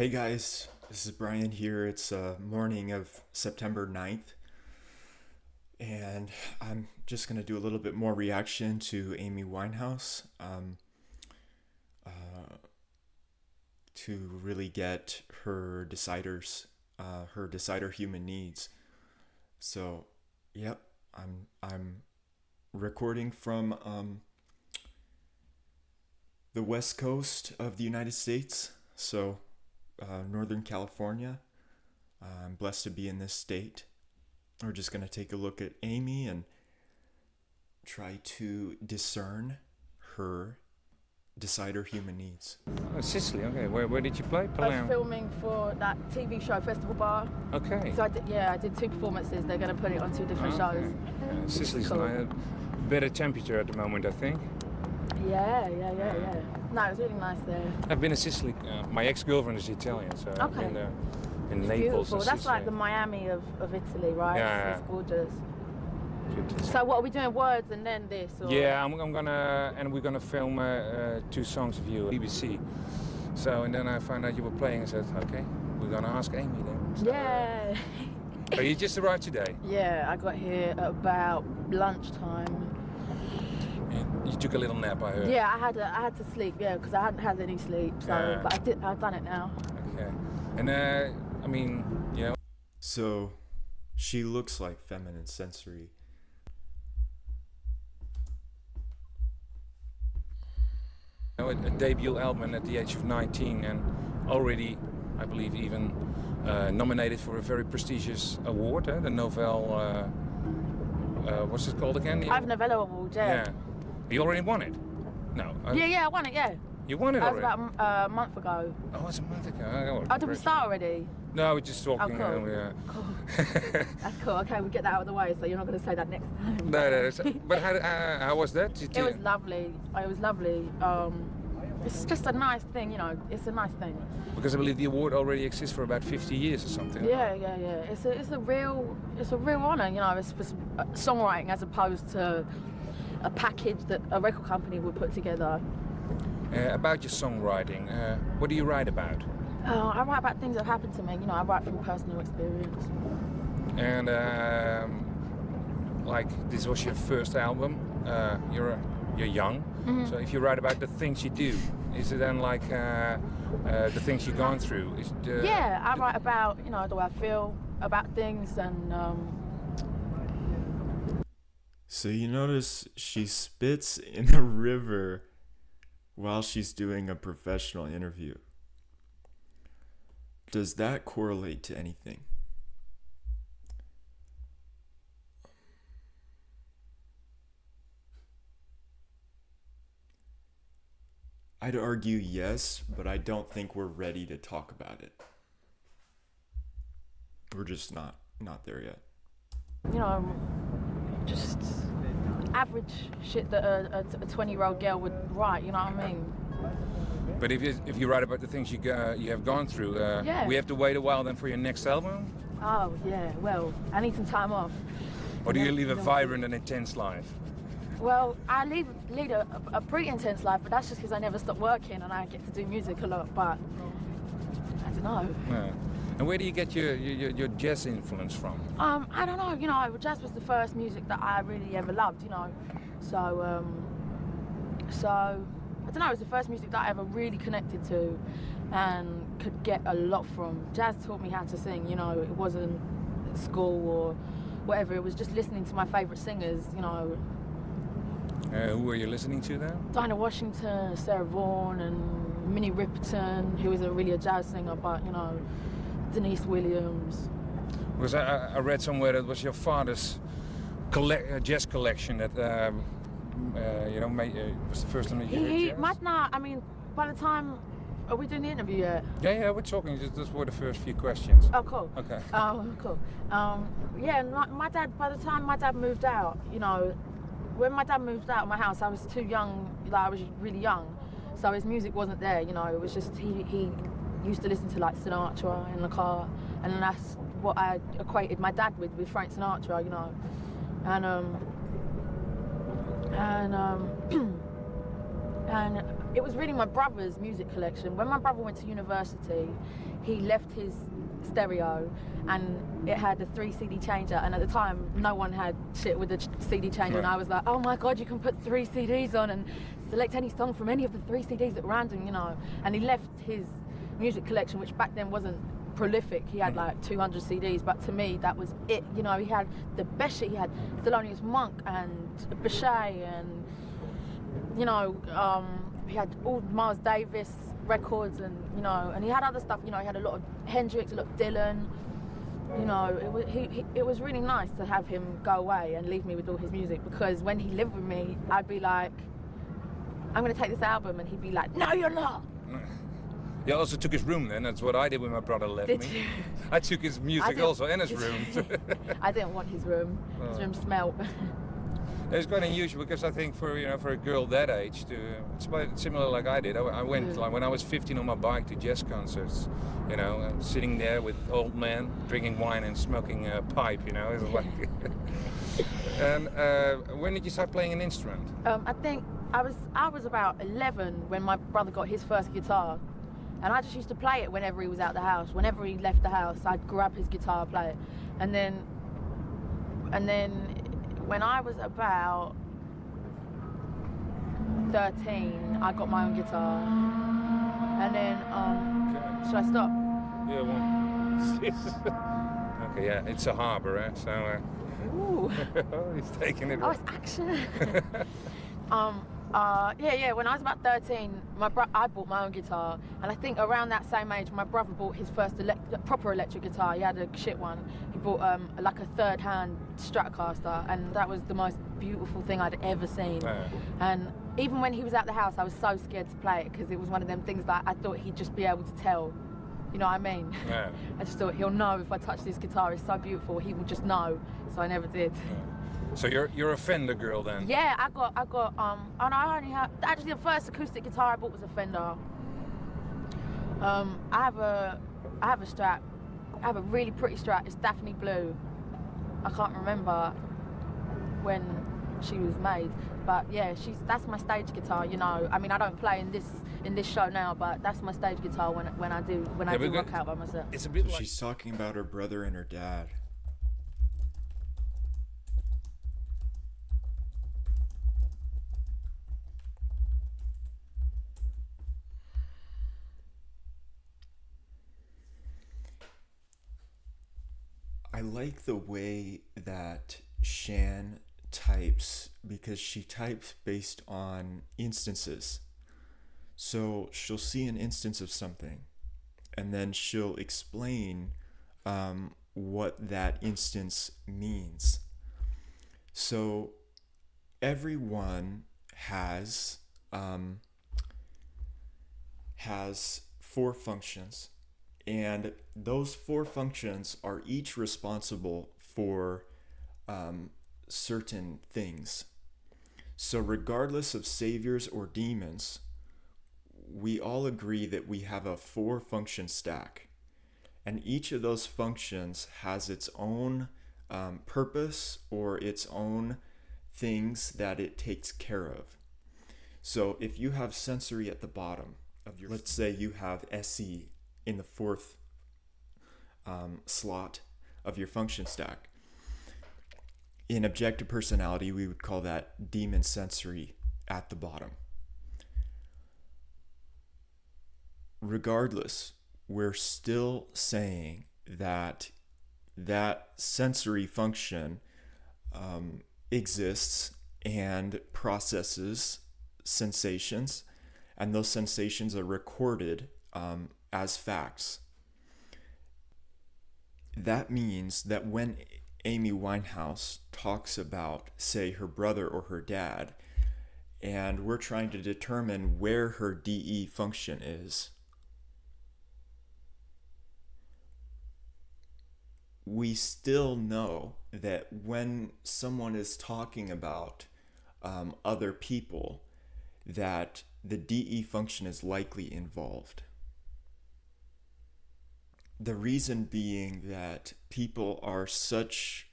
Hey guys, this is Brian here. It's morning of September 9th, and I'm just going to do a little bit more reaction to Amy Winehouse to really get her decider human needs. So, yep, I'm recording from the West Coast of the United States, so Northern California. I'm blessed to be in this state. We're just going to take a look at Amy and try to discern her, decide her human needs. Oh, Sicily, okay. Where did you play? I was Palermo? filming for that TV show, Festival Bar. Okay. So I did two performances. They're going to put it on two different shows. Sicily's Cool. a better temperature at the moment, I think. Yeah. No, it was really nice there. I've been to Sicily. My ex-girlfriend is Italian, so I've Okay. been there in It's Naples. beautiful. And That's like Sicily. the Miami of Italy, right? Yeah. It's gorgeous. Good. So what are we doing? Words and then this? Or? Yeah, we're gonna film two songs of you, BBC. So, and then I found out you were playing and said, okay, we're gonna ask Amy then. So, Yeah. So you just arrived today? Yeah, I got here at about lunchtime. You took a little nap, I heard. Yeah, I had to sleep. Yeah, because I hadn't had any sleep. So, Yeah. but I've done it now. Okay. And I mean, you know. So, she looks like feminine sensory. A debut album at the age of 19 and already, I believe, even nominated for a very prestigious award, the Nobel, what's it called again? I've Novello Award, yeah. You already won it? No. Yeah, I won it, yeah. You won it That was already? about a month ago. Oh, it's a month ago. Oh, did we start already? No, we're just talking. cool. Yeah. Cool. That's cool. Okay, we get that out of the way, so you're not going to say that next time. No. But how was that? It was lovely. It was lovely. It's just a nice thing, you know. It's a nice thing. Because I believe the award already exists for about 50 years or something. Yeah. It's a real honour, you know. It's for songwriting as opposed to a package that a record company would put together. About your songwriting, what do you write about? I write about things that happened to me. You know, I write from personal experience. And like this was your first album. You're young, so if you write about the things you do, is it then like the things you've gone through? Yeah, I write about, you know, the way I feel about things and. So you notice she spits in the river while she's doing a professional interview. Does that correlate to anything? I'd argue yes, but I don't think we're ready to talk about it. We're just not there yet. You know, just average shit that a 20-year-old girl would write, you know what I mean? But if you write about the things you have gone through, Yeah. we have to wait a while then for your next album? Oh, yeah, well, I need some time off. Or do you live a vibrant and intense life? Well, I lead a pretty intense life, but that's just because I never stop working and I get to do music a lot, but I don't know. Yeah. And where do you get your jazz influence from? I don't know, you know, jazz was the first music that I really ever loved, you know. So I don't know, it was the first music that I ever really connected to and could get a lot from. Jazz taught me how to sing, you know, it wasn't school or whatever, it was just listening to my favourite singers, you know. Who were you listening to then? Dinah Washington, Sarah Vaughan and Minnie Riperton, who isn't really a jazz singer, but, you know, Denise Williams. Because I read somewhere that was your father's jazz collection that was the first time that you heard jazz? I mean, by the time, are we doing the interview yet? Yeah, we're talking. Those were the first few questions. Oh, cool. Okay. Oh, cool. Yeah, my dad, by the time my dad moved out, you know, when my dad moved out of my house, I was too young, like I was really young, so his music wasn't there, you know, it was just, he used to listen to like Sinatra in the car, and that's what I equated my dad with Frank Sinatra, you know, and it was really my brother's music collection. When my brother went to university, he left his stereo and it had a 3 CD changer, and at the time no one had shit with a CD changer, and I was like, oh my god, you can put 3 CDs on and select any song from any of the 3 CDs at random, you know. And he left his music collection, which back then wasn't prolific. He had like 200 CDs, but to me that was it, you know. He had the best shit. He had Thelonious Monk and Bechet, and you know, he had all Miles Davis records, and you know, and he had other stuff, you know. He had a lot of Hendrix, a lot of Dylan, you know. It was really nice to have him go away and leave me with all his music, because when he lived with me, I'd be like, I'm gonna take this album, and he'd be like, no you're not. You also took his room then. That's what I did when my brother left Did me. you? I took his music also in his room. I didn't want his room. His room smelled. It's quite unusual, because I think for a girl that age, it's quite similar like I did. I went like when I was 15 on my bike to jazz concerts, you know, sitting there with old men drinking wine and smoking a pipe, you know. It was like. And when did you start playing an instrument? I think I was about 11 when my brother got his first guitar, and I just used to play it whenever he was out the house. Whenever he left the house, I'd grab his guitar, play it, and then when I was about 13, I got my own guitar, and then should I stop? Yeah, well, okay, yeah, it's a harbour, eh? So. Ooh. He's taking it. Oh, it's action. When I was about 13, I bought my own guitar, and I think around that same age, my brother bought his first proper electric guitar. He had a shit one. He bought like a third-hand Stratocaster, and that was the most beautiful thing I'd ever seen. Yeah. And even when he was at the house, I was so scared to play it, because it was one of them things that I thought he'd just be able to tell. You know what I mean? Yeah. I just thought he'll know if I touch this guitar. It's so beautiful. He will just know. So I never did. Yeah. So you're a Fender girl then? Yeah, I got. And I only have. Actually, the first acoustic guitar I bought was a Fender. I have a Strat. I have a really pretty Strat. It's Daphne Blue. I can't remember when she was made, but yeah, that's my stage guitar. You know, I mean, I don't play in this show now, but that's my stage guitar when I do rock out by myself. It's a bit like She's talking about her brother and her dad. I like the way that Shan types, because she types based on instances. So she'll see an instance of something, and then she'll explain what that instance means. So everyone has 4 functions, and those 4 functions are each responsible for certain things. So regardless of saviors or demons, we all agree that we have a 4-function stack, and each of those functions has its own purpose or its own things that it takes care of. So if you have sensory at the bottom of your, let's say you have SE in the 4th slot of your function stack. In objective personality, we would call that demon sensory at the bottom. Regardless, we're still saying that that sensory function exists and processes sensations, and those sensations are recorded as facts. That means that when Amy Winehouse talks about, say, her brother or her dad, and we're trying to determine where her DE function is, we still know that when someone is talking about other people, that the DE function is likely involved. The reason being that people are such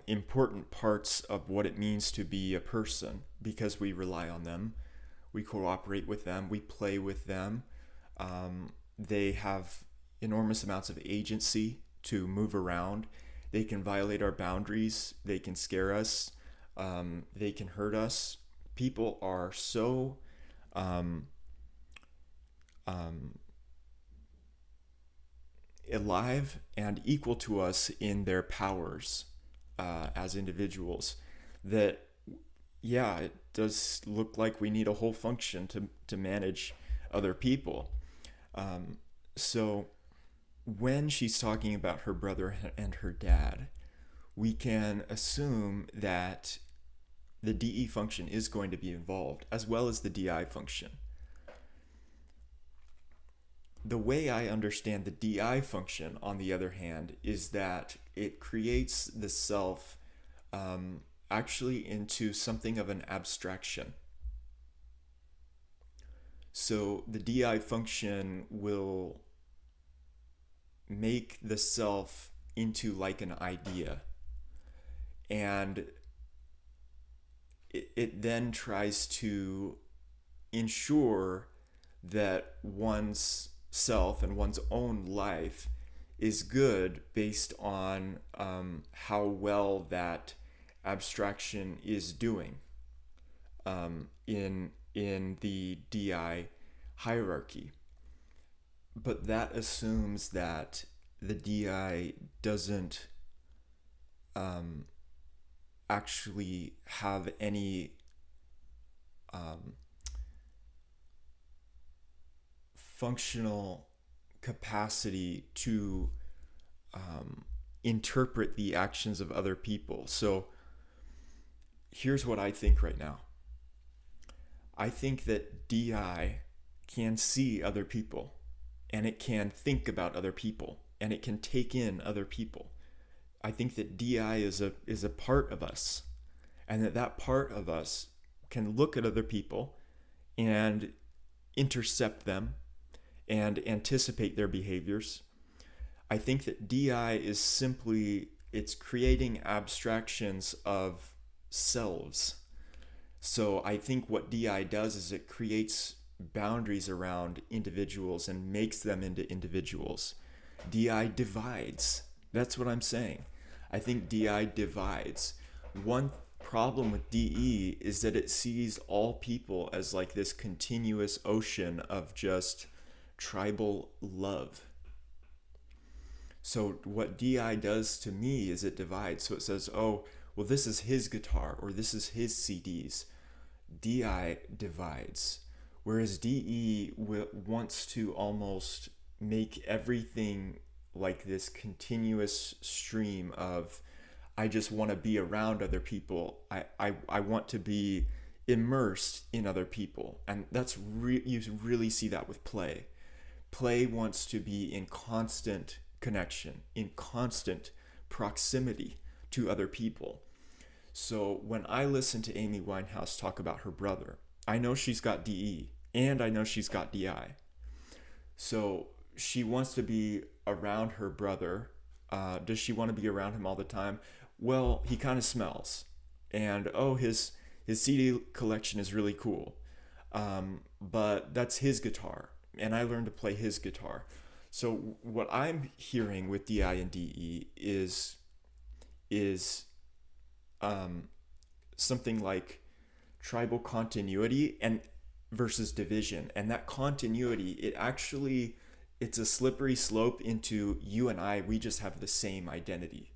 important parts of what it means to be a person, because we rely on them. we cooperate with them, we play with them. They have enormous amounts of agency to move around. They can violate our boundaries. They can scare us. They can hurt us. People are so alive and equal to us in their powers as individuals that, yeah, it does look like we need a whole function to manage other people. So when she's talking about her brother and her dad, we can assume that the DE function is going to be involved, as well as the DI function. The way I understand the DI function, on the other hand, is that it creates the self actually into something of an abstraction. So the DI function will make the self into like an idea, and it then tries to ensure that one's self and one's own life is good based on how well that abstraction is doing in the DI hierarchy. But that assumes that the DI doesn't actually have any functional capacity to interpret the actions of other people. So here's what I think right now. I think that DI can see other people, and it can think about other people, and it can take in other people. I think that DI is a part of us, and that part of us can look at other people and intercept them and anticipate their behaviors. I think that DI is simply, it's creating abstractions of selves. So I think what DI does is it creates boundaries around individuals and makes them into individuals. DI divides. That's what I'm saying. I think DI divides. One problem with DE is that it sees all people as like this continuous ocean of just tribal love. So what DI does to me is it divides. So it says, oh, well, this is his guitar, or this is his CDs. DI divides. Whereas DE wants to almost make everything like this continuous stream of, I just want to be around other people. I want to be immersed in other people. And that's you really see that with play. Play wants to be in constant connection, in constant proximity to other people. So when I listen to Amy Winehouse talk about her brother, I know she's got DE and I know she's got DI. So she wants to be around her brother. Does she want to be around him all the time? Well, he kind of smells. And oh, his CD collection is really cool. But that's his guitar. And I learned to play his guitar. So what I'm hearing with DI and DE is something like tribal continuity and versus division. And that continuity, it's a slippery slope into you and I, we just have the same identity.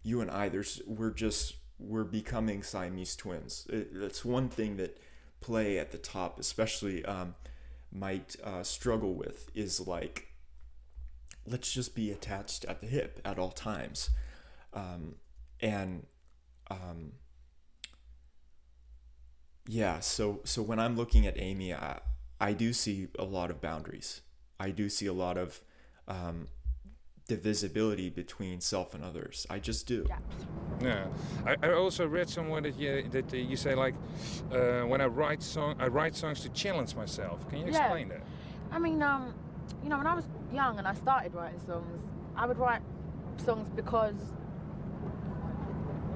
You and I, we're becoming Siamese twins. That's one thing that play at the top especially might struggle with, is like, let's just be attached at the hip at all times. Yeah, so when I'm looking at Amy, I do see a lot of boundaries. I do see a lot of divisibility between self and others. I just do. Yeah, I also read somewhere that you say like, when I write songs to challenge myself. Can you explain that? I mean, when I was young and I started writing songs, I would write songs because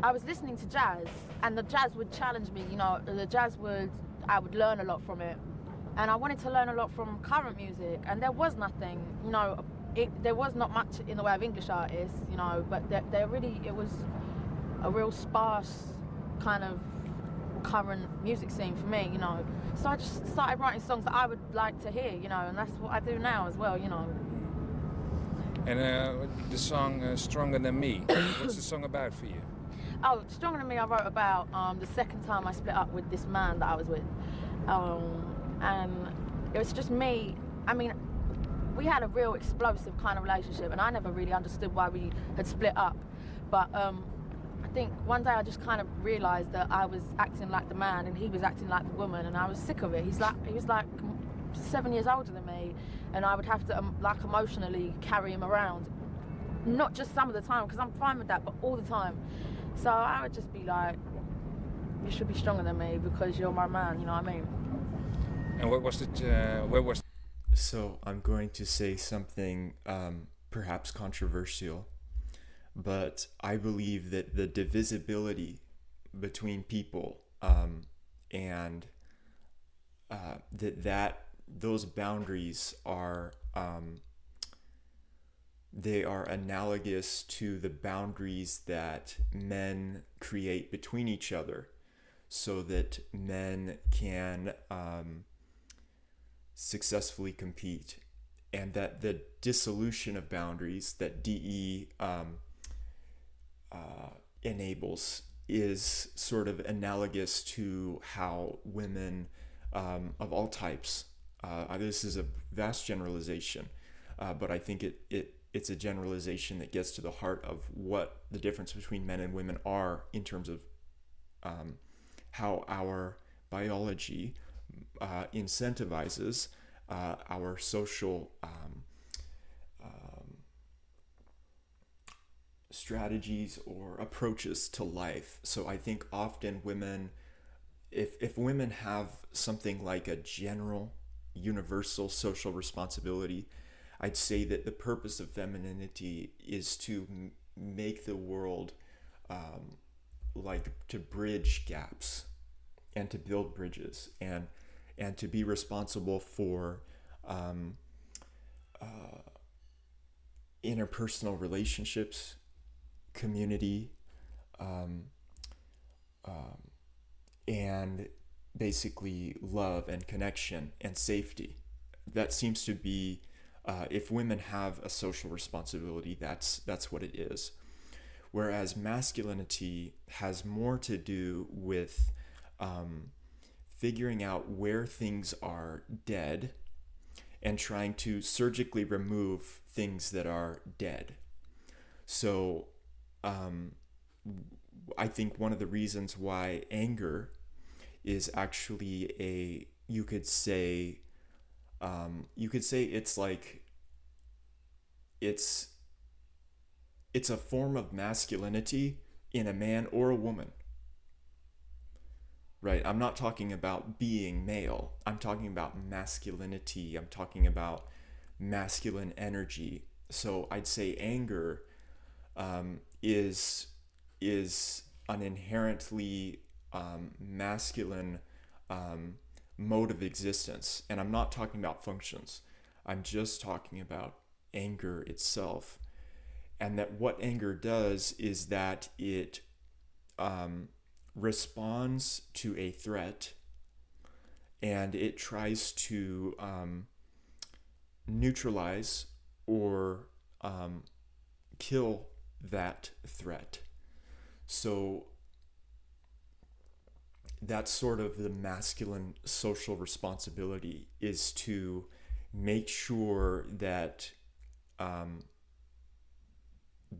I was listening to jazz, and the jazz would challenge me. I would learn a lot from it. and I wanted to learn a lot from current music, and there was nothing, you know. There was not much in the way of English artists, you know, but it was a real sparse kind of current music scene for me, you know. So I just started writing songs that I would like to hear, you know, and that's what I do now as well, you know. And the song Stronger Than Me, what's the song about for you? Oh, Stronger Than Me I wrote about the second time I split up with this man that I was with. And it was just me. I mean, we had a real explosive kind of relationship, and I never really understood why we had split up. But I think one day I just kind of realised that I was acting like the man and he was acting like the woman, and I was sick of it. He was like 7 years older than me, and I would have to like emotionally carry him around. Not just some of the time, because I'm fine with that, but all the time. So I would just be like, you should be stronger than me because you're my man, you know what I mean? And what was it, where was... So I'm going to say something perhaps controversial, but I believe that the divisibility between people and those boundaries are they are analogous to the boundaries that men create between each other, so that men can successfully compete, and that the dissolution of boundaries that DE enables is sort of analogous to how women of all types, this is a vast generalization, but I think it's a generalization that gets to the heart of what the difference between men and women are in terms of how our biology incentivizes our social strategies or approaches to life. So I think often women, if women have something like a general, universal social responsibility, I'd say that the purpose of femininity is to make the world like to bridge gaps and to build bridges and to be responsible for interpersonal relationships, community, and basically love and connection and safety. That seems to be, if women have a social responsibility, that's what it is. Whereas masculinity has more to do with figuring out where things are dead and trying to surgically remove things that are dead. So I think one of the reasons why anger is actually you could say it's like it's a form of masculinity in a man or a woman. Right? I'm not talking about being male. I'm talking about masculinity. I'm talking about masculine energy. So I'd say anger is an inherently masculine mode of existence. And I'm not talking about functions. I'm just talking about anger itself. And that what anger does is that it responds to a threat, and it tries to neutralize or kill that threat. So that's sort of the masculine social responsibility, is to make sure that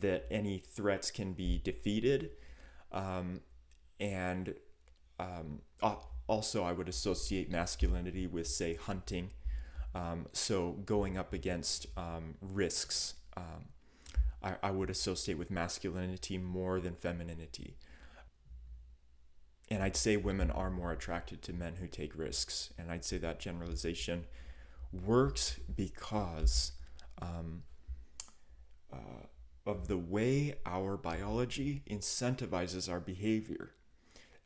that any threats can be defeated, and also I would associate masculinity with, say, hunting. So going up against risks, I would associate with masculinity more than femininity. And I'd say women are more attracted to men who take risks. And I'd say that generalization works because of the way our biology incentivizes our behavior.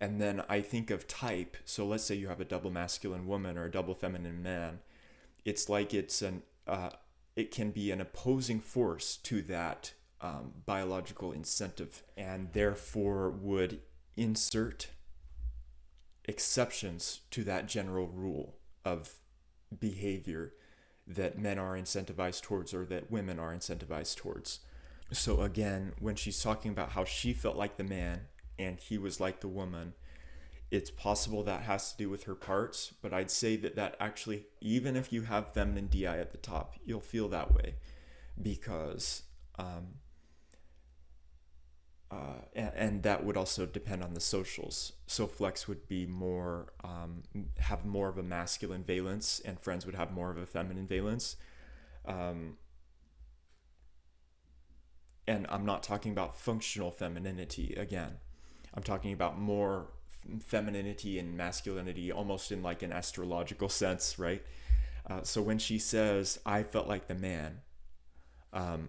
And then I think of type. So let's say you have a double masculine woman or a double feminine man. It's like it can be an opposing force to that biological incentive, and therefore would insert exceptions to that general rule of behavior that men are incentivized towards or that women are incentivized towards. So again, when she's talking about how she felt like the man and he was like the woman, it's possible that has to do with her parts, but I'd say that actually, even if you have feminine DI at the top, you'll feel that way because and that would also depend on the socials. So Flex would be more have more of a masculine valence, and Friends would have more of a feminine valence. And I'm not talking about functional femininity again. I'm talking about more femininity and masculinity, almost in like an astrological sense, right? So when she says, "I felt like the man,"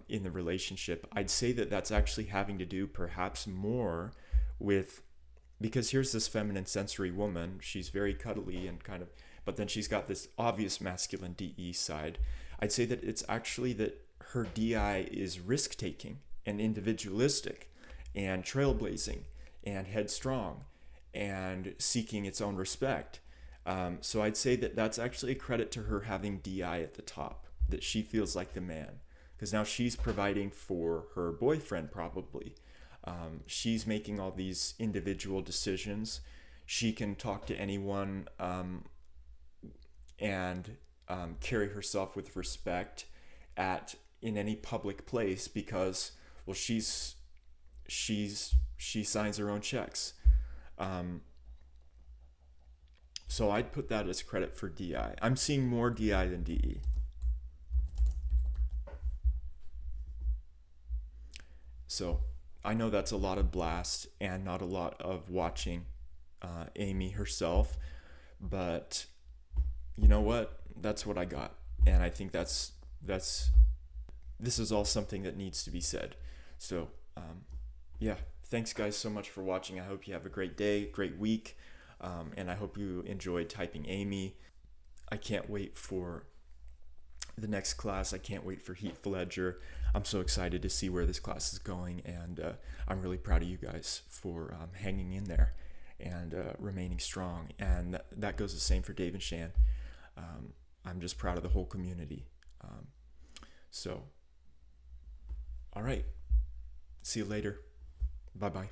in the relationship, I'd say that that's actually having to do perhaps more with, because here's this feminine sensory woman, she's very cuddly and kind of, but then she's got this obvious masculine DE side. I'd say that it's actually that her DI is risk-taking and individualistic and trailblazing and headstrong and seeking its own respect. So I'd say that that's actually a credit to her having DI at the top, that she feels like the man. Because now she's providing for her boyfriend, probably. She's making all these individual decisions. She can talk to anyone and carry herself with respect in any public place because, well, she signs her own checks. So I'd put that as credit for DI. I'm seeing more DI than DE. So I know that's a lot of blast and not a lot of watching Amy herself, but you know what? That's what I got. And I think this is all something that needs to be said. So yeah, thanks guys so much for watching. I hope you have a great day, great week, and I hope you enjoyed typing Amy. I can't wait for the next class. I can't wait for Heath Ledger. I'm so excited to see where this class is going, and I'm really proud of you guys for hanging in there and remaining strong. And that goes the same for Dave and Shan. I'm just proud of the whole community. So, all right. See you later. Bye-bye.